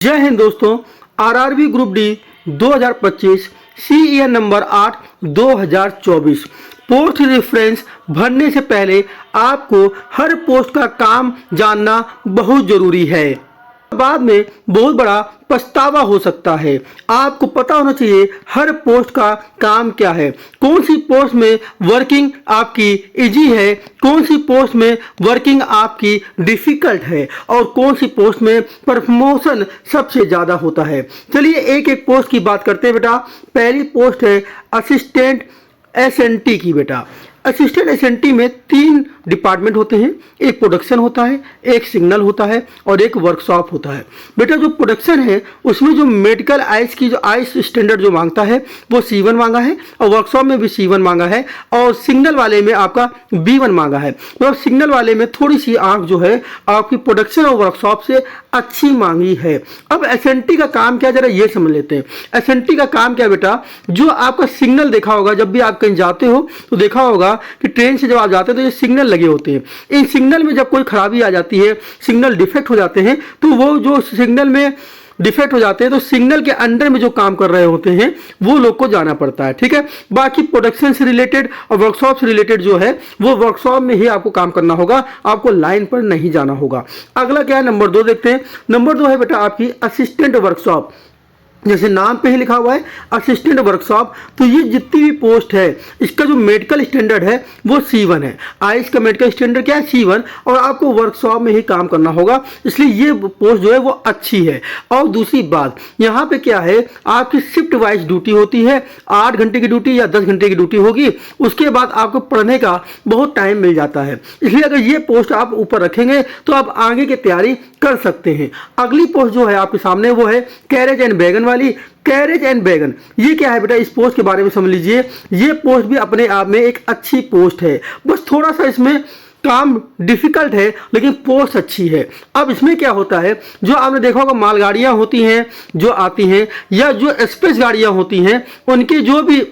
जय हिंद दोस्तों। RRB group D 2025 CEN number 8 2024 post reference भरने से पहले आपको हर पोस्ट का काम जानना बहुत जरूरी है। बाद में बहुत बड़ा पछतावा हो सकता है। आपको पता होना चाहिए हर पोस्ट का काम क्या है, कौन सी पोस्ट में वर्किंग आपकी इजी है, कौन सी पोस्ट में वर्किंग आपकी डिफिकल्ट है और कौन सी पोस्ट में प्रमोशन सबसे ज़्यादा होता है। चलिए एक एक पोस्ट की बात करते हैं बेटा। पहली पोस्ट है असिस्टेंट एसएनटी की। बेटा असिस्टेंट एसएनटी में 3 डिपार्टमेंट होते हैं, एक प्रोडक्शन होता है, एक सिग्नल होता है और एक वर्कशॉप होता है। बेटा जो प्रोडक्शन है उसमें जो मेडिकल आइस की जो आइस स्टैंडर्ड जो मांगता है वो C1 मांगा है और वर्कशॉप में भी C1 मांगा है और सिग्नल वाले में आपका B1 मांगा है। मतलब सिग्नल वाले में थोड़ी सी आंख जो है आपकी प्रोडक्शन और वर्कशॉप से अच्छी मांगी है। अब एसएनटी का काम क्या, जरा ये समझ लेते हैं। एसएनटी का काम क्या बेटा, जो आपका सिग्नल देखा होगा जब भी आप कहीं जाते हो तो देखा होगा कि ट्रेन से जब आप जाते हो तो ये सिग्नल लगे होते हैं। इन सिग्नल में जब कोई खराबी आ जाती है, सिग्नल डिफेक्ट हो जाते हैं, तो वो जो सिग्नल में डिफेक्ट हो जाते हैं तो सिग्नल के अंडर में जो काम कर रहे होते हैं वो लोग को जाना पड़ता है। ठीक है, बाकी प्रोडक्शन से रिलेटेड और वर्कशॉप से रिलेटेड जो है वो वर्कशॉप में ही आपको काम करना होगा, आपको लाइन पर नहीं जाना होगा। अगला क्या है, नंबर 2 देखते हैं। नंबर 2 है बेटा आपकी असिस्टेंट वर्कशॉप। जैसे नाम पे ही लिखा हुआ है असिस्टेंट वर्कशॉप, तो ये जितनी भी पोस्ट है इसका जो मेडिकल स्टैंडर्ड है वो C1 है। आइस का मेडिकल स्टैंडर्ड क्या है, C1, और आपको वर्कशॉप में ही काम करना होगा, इसलिए ये पोस्ट जो है वो अच्छी है। और दूसरी बात यहाँ पे क्या है, आपकी शिफ्ट वाइज ड्यूटी होती है, 8 घंटे की ड्यूटी या 10 घंटे की ड्यूटी होगी, उसके बाद आपको पढ़ने का बहुत टाइम मिल जाता है। इसलिए अगर ये पोस्ट आप ऊपर रखेंगे तो आप आगे की तैयारी कर सकते हैं। अगली पोस्ट जो है आपके सामने वो है कैरेज एंड बैगन वाली। कैरेज एंड बैगन ये क्या है बेटा, इस पोस्ट के बारे में समझ लीजिए। ये पोस्ट भी अपने आप में एक अच्छी पोस्ट है, बस थोड़ा सा इसमें काम डिफिकल्ट है लेकिन पोस्ट अच्छी है। अब इसमें क्या होता है, जो आपने देखा होगा मालगाड़ियां होती हैं जो आती हैं या जो एक्सप्रेस गाड़ियां होती हैं, उनके जो भी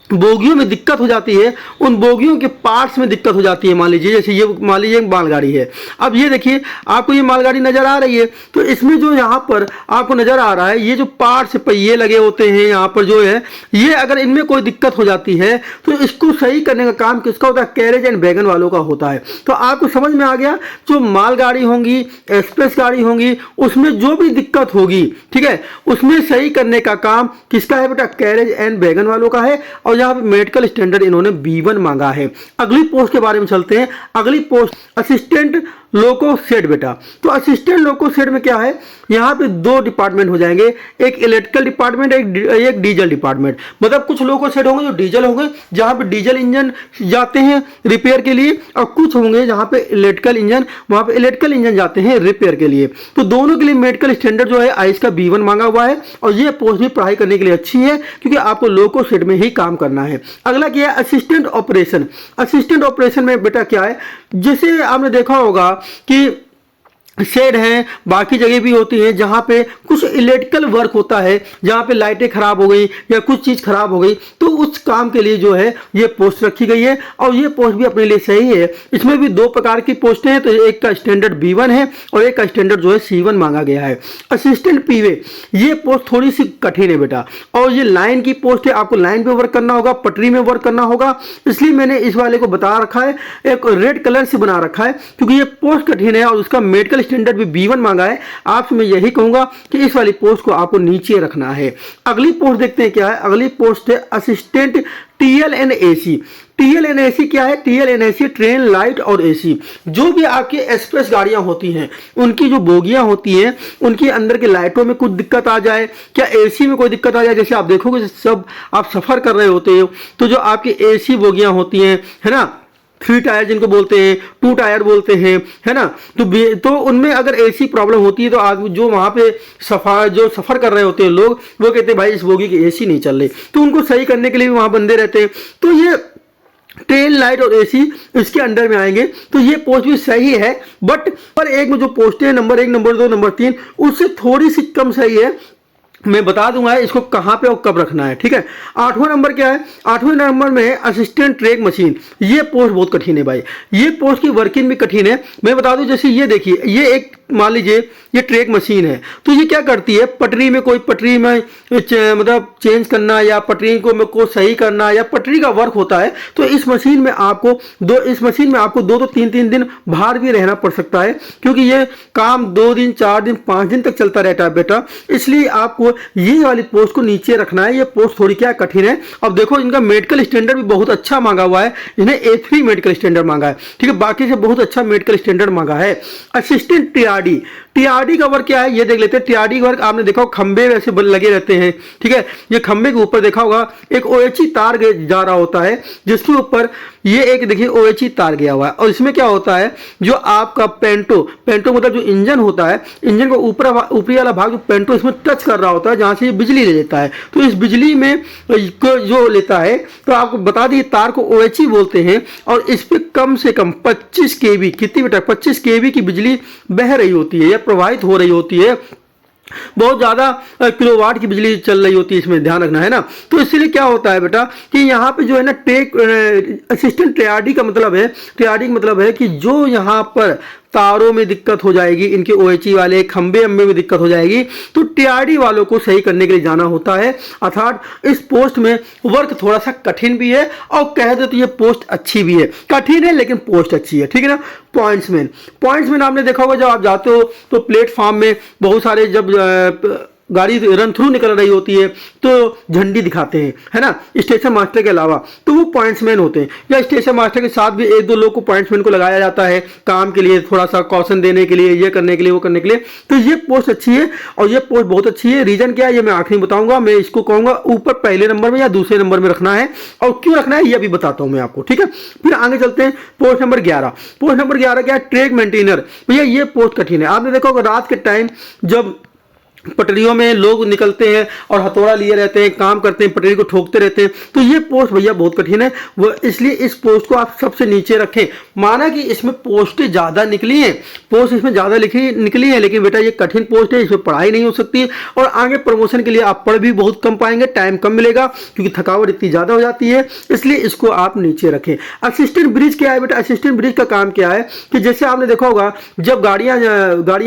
बोगियों में दिक्कत हो जाती है, उन बोगियों के पार्ट्स में दिक्कत हो जाती है। मान लीजिए जैसे ये मान लीजिए मालगाड़ी है। अब ये देखिए आपको ये मालगाड़ी नज़र आ रही है, तो इसमें जो यहाँ पर आपको नज़र आ रहा है ये जो पार्ट्स पहिए लगे होते हैं यहाँ पर जो है, ये अगर इनमें कोई दिक्कत हो जाती है तो इसको सही करने का काम किसका होता है, कैरेज एंड बैगन वालों का होता है। तो आपको समझ में आ गया, जो मालगाड़ी होंगी, एक्सप्रेस गाड़ी होंगी, उसमें जो भी दिक्कत होगी, ठीक है, उसमें सही करने का काम किसका है बेटा, कैरेज एंड बैगन वालों का है। और यहाँ पे मेडिकल स्टैंडर्ड इन्होंने B1 मांगा है। अगली पोस्ट के बारे में चलते हैं। अगली पोस्ट असिस्टेंट लोको शेड। बेटा तो असिस्टेंट लोको शेड में क्या है, यहाँ पे 2 डिपार्टमेंट हो जाएंगे, एक इलेक्ट्रिकल डिपार्टमेंट, एक डीजल डिपार्टमेंट। मतलब कुछ लोको शेड होंगे जो डीजल होंगे, जहाँ पे डीजल इंजन जाते हैं रिपेयर के लिए, और कुछ होंगे जहाँ पे इलेक्ट्रिकल इंजन, वहाँ पे इलेक्ट्रिकल इंजन जाते हैं रिपेयर के लिए। तो दोनों के लिए मेडिकल स्टैंडर्ड जो है आइस का B1 मांगा हुआ है, और ये पोस्ट भी पढ़ाई करने के लिए अच्छी है क्योंकि आपको लोको शेड में ही काम करना है। अगला क्या है, असिस्टेंट ऑपरेशन। असिस्टेंट ऑपरेशन में बेटा क्या है, जैसे आपने देखा होगा कि शेड हैं, बाकी जगह भी होती हैं जहाँ पे कुछ इलेक्ट्रिकल वर्क होता है, जहाँ पे लाइटें खराब हो गई या कुछ चीज़ खराब हो गई, तो उस काम के लिए जो है ये पोस्ट रखी गई है। और ये पोस्ट भी अपने लिए सही है। इसमें भी 2 प्रकार की पोस्टें हैं, तो एक का स्टैंडर्ड B1 है और एक का स्टैंडर्ड जो है C1 मांगा गया है। असिस्टेंट पीवे ये पोस्ट थोड़ी सी कठिन है बेटा, और ये लाइन की पोस्ट है, आपको लाइन पे वर्क करना होगा, पटरी में वर्क करना होगा, इसलिए मैंने इस वाले को बता रखा है, एक रेड कलर से बना रखा है क्योंकि ये पोस्ट कठिन है और उसका मेडिकल स्टैंडर्ड भी B1 मांगा है। आपसे मैं यही कहूंगा कि इस वाली पोस्ट को आपको नीचे रखना है। अगली पोस्ट देखते हैं क्या है। अगली पोस्ट है असिस्टेंट TLNAC। TLNAC क्या है, TLNAC ट्रेन लाइट और AC। जो भी आपकी एक्सप्रेस गाड़ियां होती हैं उनकी जो बोगियां होती हैं, उनके अंदर के लाइटों में कुछ दिक्कत आ जाए, क्या AC में कोई दिक्कत आ जाए, जैसे आप देखोगे सब आप सफर कर रहे होते हो तो जो आपकी AC बोगियां होती हैं, है ना, 3 टायर जिनको बोलते हैं, 2 टायर बोलते हैं, है ना, तो उनमें अगर AC प्रॉब्लम होती है तो आज जो वहाँ पे सफ़र कर रहे होते हैं लोग, वो कहते हैं भाई इस बोगी की AC नहीं चल रही, तो उनको सही करने के लिए भी वहाँ बंदे रहते हैं। तो ये ट्रेन लाइट और AC इसके अंडर में आएंगे, तो ये पोस्ट भी सही है। बट पर एक में जो पोस्टें हैं नंबर 1, नंबर 2, नंबर 3 उससे थोड़ी सी कम सही है। मैं बता दूंगा इसको कहाँ पे और कब रखना है, ठीक है। 8वां नंबर क्या है, 8वें नंबर में है असिस्टेंट ट्रैक मशीन। ये पोस्ट बहुत कठिन है भाई, ये पोस्ट की वर्किंग भी कठिन है। मैं बता दूं, जैसे ये देखिए, ये एक मान लीजिए ये ट्रैक मशीन है, तो ये क्या करती है, पटरी में कोई पटरी में मतलब चेंज करना या पटरी को सही करना या पटरी का वर्क होता है, तो इस मशीन में आपको 2 तो 3 दिन बाहर भी रहना पड़ सकता है, क्योंकि ये काम 2 दिन 4 दिन 5 दिन तक चलता रहता है बेटा। इसलिए आपको ये वाली पोस्ट को नीचे रखना है। ये पोस्ट थोड़ी क्या कठिन है। अब देखो इनका मेडिकल स्टैंडर्ड भी बहुत अच्छा मांगा हुआ है, इन्हें A3 मेडिकल स्टैंडर्ड मांगा है, ठीक है, बाकी से बहुत अच्छा मेडिकल स्टैंडर्ड मांगा है। असिस्टेंट टीआरडी का वर्क क्या है ये देख लेते हैं। टीआरडी का वर्क आपने देखा होगा, खंबे वैसे लगे रहते हैं, ठीक है, ये खंबे के ऊपर देखा होगा एक OHE तार जा रहा होता है, जिसके ऊपर ये एक देखिए OHE तार गया हुआ है। और इसमें क्या होता है, जो आपका पेंटो मतलब जो इंजन होता है, इंजन का ऊपरी वाला भाग जो पेंटो इसमें टच कर रहा होता है, जहां से ये बिजली ले लेता है। तो इस बिजली में जो लेता है, तो आपको बता दिए तार को OHE बोलते हैं। और इस पे कम से कम 25 kV, कितनी बेटा 25 kV की बिजली बह रही होती है या प्रवाहित हो रही होती है। बहुत ज़्यादा किलोवाट की बिजली चल रही होती है, इसमें ध्यान रखना है ना। तो इसलिए क्या होता है बेटा कि यहाँ पे जो है ना असिस्टेंट टीआरडी का मतलब है कि जो यहाँ पर तारों में दिक्कत हो जाएगी, इनके OHE वाले खंबे में दिक्कत हो जाएगी, तो टीआरडी वालों को सही करने के लिए जाना होता है। अर्थात इस पोस्ट में वर्क थोड़ा सा कठिन भी है और कह दो तो ये पोस्ट अच्छी भी है। कठिन है लेकिन पोस्ट अच्छी है, ठीक है ना। पॉइंट्समैन आपने देखा होगा, जब आप जाते हो तो प्लेटफॉर्म में बहुत सारे जब गाड़ी रन थ्रू निकल रही होती है तो झंडी दिखाते हैं, है ना, स्टेशन मास्टर के अलावा, तो वो पॉइंट्समैन होते हैं। या स्टेशन मास्टर के साथ भी 1-2 लोग को पॉइंट्समैन को लगाया जाता है काम के लिए, थोड़ा सा कॉशन देने के लिए, ये करने के लिए वो करने के लिए। तो ये पोस्ट अच्छी है और ये पोस्ट बहुत अच्छी है। रीजन क्या है ये मैं आखिरी में बताऊंगा। मैं इसको कहूंगा ऊपर पहले नंबर में या दूसरे नंबर में रखना है, और क्यों रखना है ये अभी बताता हूं मैं आपको, ठीक है। फिर आगे चलते हैं पोस्ट नंबर 11 क्या है, ट्रैक मेंटेनर। भैया ये पोस्ट कठिन है। आपने देखा होगा रात के टाइम जब पटरियों में लोग निकलते हैं और हथौड़ा लिए रहते हैं, काम करते हैं, पटरी को ठोकते रहते हैं, तो ये पोस्ट भैया बहुत कठिन है। वो इसलिए इस पोस्ट को आप सबसे नीचे रखें। माना कि इसमें पोस्टें ज़्यादा निकली हैं, पोस्ट इसमें ज़्यादा निकली है, लेकिन बेटा ये कठिन पोस्ट है, इसमें पढ़ाई नहीं हो सकती और आगे प्रमोशन के लिए आप पढ़ भी बहुत कम पाएंगे, टाइम कम मिलेगा क्योंकि थकावट इतनी ज़्यादा हो जाती है, इसलिए इसको आप नीचे रखें। असिस्टेंट ब्रिज क्या है बेटा, असिस्टेंट ब्रिज का काम क्या है कि जैसे आपने देखा होगा जब गाड़ियाँ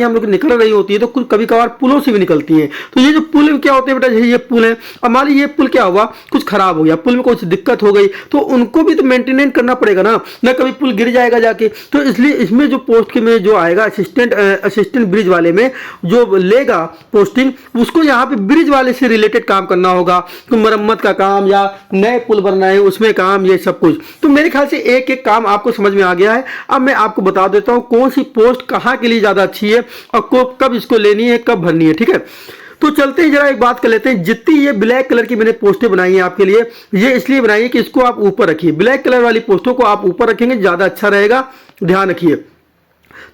हम लोग निकल रही होती है तो कभी कभार पुलों से भी निकलती है। तो ये जो पुल क्या होते हैं बेटा, जैसे ये पुल है, अब मान लीजिए ये पुल क्या हुआ, कुछ खराब हो गया, पुल में कुछ दिक्कत हो गई, तो उनको भी तो मेंटेनेंस करना पड़ेगा ना कभी पुल गिर जाएगा जाके। तो इसलिए इसमें जो पोस्ट के में जो आएगा असिस्टेंट ब्रिज वाले में जो लेगा पोस्टिंग, उसको यहाँ पे ब्रिज वाले से रिलेटेड काम करना होगा, तो मरम्मत का काम या नए पुल बनना है उसमें काम, ये सब कुछ। तो मेरे ख्याल से एक एक काम आपको समझ में आ गया है। अब मैं आपको बता देता हूँ कौन सी पोस्ट कहाँ के लिए ज़्यादा अच्छी है और कब इसको लेनी है, कब भरनी है, ठीक है। तो चलते हैं जरा एक बात कर लेते हैं। जितनी ये ब्लैक कलर की मैंने पोस्टें बनाई हैं आपके लिए, ये इसलिए बनाई है कि इसको आप ऊपर रखिए। ब्लैक कलर वाली पोस्टों को आप ऊपर रखेंगे ज़्यादा अच्छा रहेगा, ध्यान रखिए।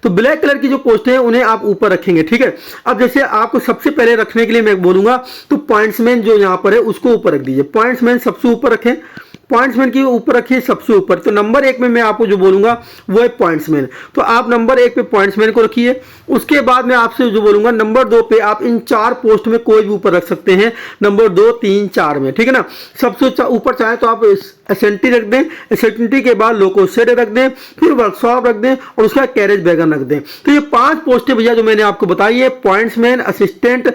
तो ब्लैक कलर की जो पोस्टें हैं उन्हें आप ऊपर रखेंगे, ठीक है। अब जैसे आपको सबसे पहले रखने के लिए मैं बोलूंगा तो पॉइंट्समैन जो यहाँ पर है उसको ऊपर रख दीजिए। पॉइंट्समैन सबसे ऊपर रखें, पॉइंट्समैन की ऊपर रखिए सबसे ऊपर। तो नंबर 1 में मैं आपको जो बोलूंगा वो है पॉइंट्समैन, तो आप नंबर 1 पे पॉइंट्समैन को रखिए। उसके बाद मैं आपसे जो बोलूंगा नंबर 2 पे आप इन 4 पोस्ट में कोई भी ऊपर रख सकते हैं, नंबर 2, 3, 4 में, ठीक है ना। सबसे ऊपर चाहे तो आप एसेंटी रख दें, एसेंटी के बाद लोको शेड रख दें, फिर वर्कशॉप रख दें और उसका कैरेज वैगन रख दें। तो ये 5 पोस्टें भैया जो मैंने आपको बताई है, pointsman, assistant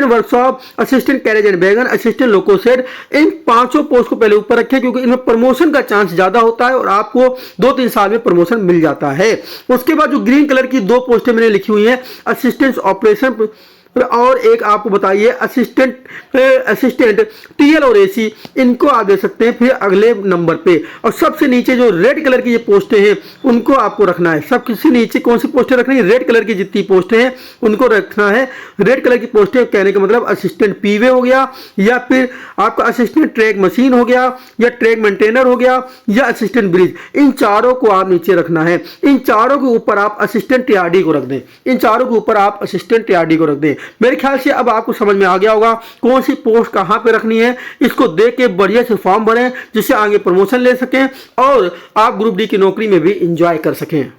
workshop, assistant carriage and wagon, assistant loco shed, in 5 post को पहले ऊपर रखें क्योंकि इनमें प्रमोशन का चांस ज्यादा होता है और आपको 2-3 साल में प्रमोशन मिल जाता है। उसके बाद जो ग्रीन कलर की 2 पोस्टें मैंने लिखी हुई हैं, असिस्टेंट ऑपरेशन और एक आपको बताइए असिस्टेंट टीएल और एसी, इनको आप दे सकते हैं फिर अगले नंबर पे। और सबसे नीचे जो रेड कलर की ये पोस्टें हैं उनको आपको रखना है। सबसे नीचे कौन सी पोस्टें रखनी है, रेड कलर की जितनी पोस्टें हैं उनको रखना है। रेड कलर की पोस्टें कहने का मतलब असिस्टेंट पीवे हो गया, या फिर आपका असिस्टेंट ट्रैक मशीन हो गया, या ट्रैक मेंटेनर हो गया, या असिस्टेंट ब्रिज। इन चारों को आप नीचे रखना है। इन चारों के ऊपर आप असिस्टेंट टीआरडी को रख दें, इन चारों के ऊपर आप असिस्टेंट टीआरडी को रख दें। मेरे ख्याल से अब आपको समझ में आ गया होगा कौन सी पोस्ट कहां पे रखनी है। इसको देख के बढ़िया से फॉर्म भरें जिससे आगे प्रमोशन ले सकें और आप ग्रुप डी की नौकरी में भी एंजॉय कर सकें।